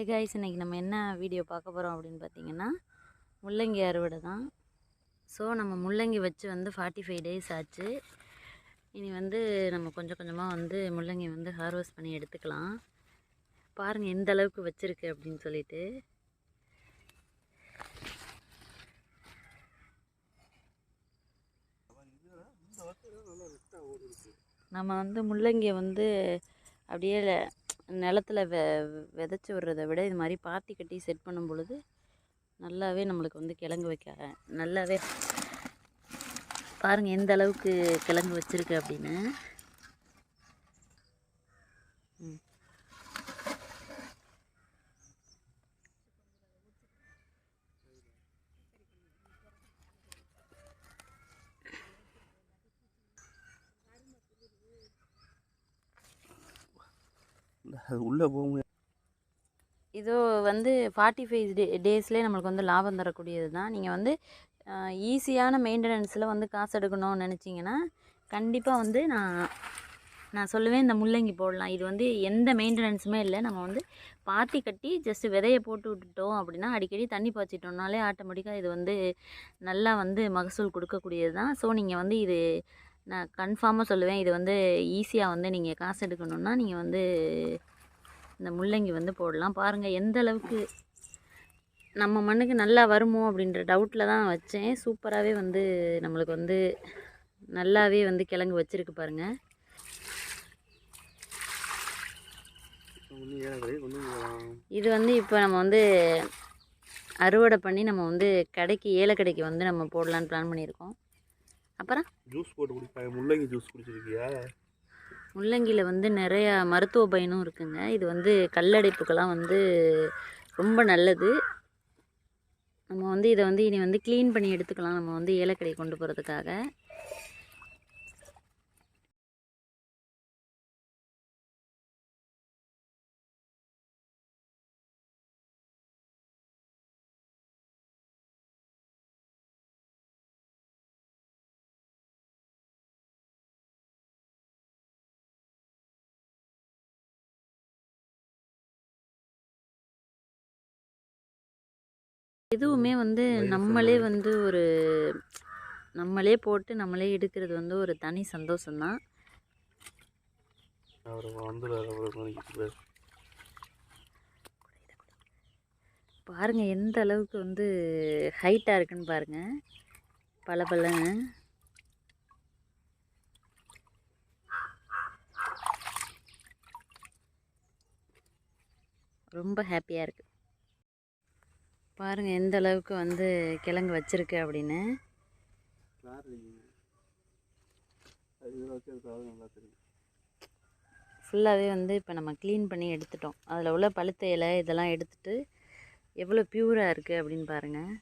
Hi guys, இன்றைக்கி நம்ம என்ன வீடியோ பார்க்க போகிறோம் அப்படின்னு பார்த்தீங்கன்னா முள்ளங்கி அறுவடை தான். ஸோ நம்ம முள்ளங்கி வச்சு வந்து 45 days ஆச்சு. இனி வந்து நம்ம கொஞ்சம் கொஞ்சமாக வந்து முள்ளங்கி வந்து ஹார்வெஸ்ட் பண்ணி எடுத்துக்கலாம். பாருங்கள் எந்த அளவுக்கு வச்சுருக்கு அப்படின்னு சொல்லிட்டு. நம்ம வந்து முள்ளங்கியை வந்து அப்படியே நிலத்தில் விதைச்சி விடுறதை விட இது மாதிரி பாத்தி கட்டி செட் பண்ணும் பொழுது நல்லாவே நம்மளுக்கு வந்து கிழங்கு வைக்க நல்லாவே பாருங்கள் எந்த அளவுக்கு கிழங்கு வச்சுருக்கு அப்படின்னு. உள்ளே போக இது வந்து 45 daysலேயே நம்மளுக்கு வந்து லாபம் தரக்கூடியது தான். நீங்கள் வந்து ஈஸியான மெயின்டெனன்ஸில் வந்து காசு எடுக்கணும்னு நினச்சிங்கன்னா கண்டிப்பாக வந்து நான் சொல்லுவேன், இந்த முள்ளங்கி போடலாம். இது வந்து எந்த மெயின்டெனன்ஸுமே இல்லை. நம்ம வந்து பாத்தி கட்டி ஜஸ்ட்டு விதையை போட்டு விட்டுட்டோம் அப்படின்னா அடிக்கடி தண்ணி பாய்ச்சிட்டோம்னாலே ஆட்டோமேட்டிக்காக இது வந்து நல்லா வந்து மகசூல் கொடுக்கக்கூடியது தான். ஸோ நீங்கள் வந்து இது நான் கன்ஃபார்மாக சொல்லுவேன், இது வந்து ஈஸியாக வந்து நீங்கள் காசு எடுக்கணுன்னா நீங்கள் வந்து இந்த முள்ளங்கி வந்து போடலாம். பாருங்கள் எந்த அளவுக்கு நம்ம மண்ணுக்கு நல்லா வருமோ அப்படின்ற டவுட்டில் தான் வச்சேன். சூப்பராகவே வந்து நம்மளுக்கு வந்து நல்லாவே வந்து கிழங்கு வச்சுருக்கு பாருங்கள். இது வந்து இப்போ நம்ம வந்து அறுவடை பண்ணி நம்ம வந்து ஏலக்கடைக்கு வந்து நம்ம போடலான்னு பிளான் பண்ணியிருக்கோம். அப்புறம் ஜூஸ் போட்டு குடிப்பாங்க. முள்ளங்கி ஜூஸ் குடிச்சிருக்கியா? முள்ளங்கியில் வந்து நிறையா மருத்துவ பயனும் இருக்குங்க. இது வந்து கல்லடைப்புக்கெல்லாம் வந்து ரொம்ப நல்லது. நம்ம வந்து இதை வந்து இனி வந்து க்ளீன் பண்ணி எடுத்துக்கலாம் நம்ம வந்து ஏலக்கடை கொண்டு போகிறதுக்காக. எதுவுமே வந்து நம்மளே வந்து நம்மளே போட்டு நம்மளே எடுக்கிறது வந்து ஒரு தனி சந்தோஷம்தான். பாருங்கள் எந்த அளவுக்கு வந்து ஹைட்டாக இருக்குன்னு பாருங்கள். பலன்னு ரொம்ப ஹாப்பியாக இருக்குது. பாருங்கள் எந்த அளவுக்கு வந்து கிழங்கு வச்சுருக்கு அப்படின்னு. ஃபுல்லாகவே வந்து இப்போ நம்ம க்ளீன் பண்ணி எடுத்துட்டோம். அதில் உள்ள பழுத்த இலை இதெல்லாம் எடுத்துகிட்டு எவ்வளோ ப்யூராக இருக்குது அப்படின்னு பாருங்கள்.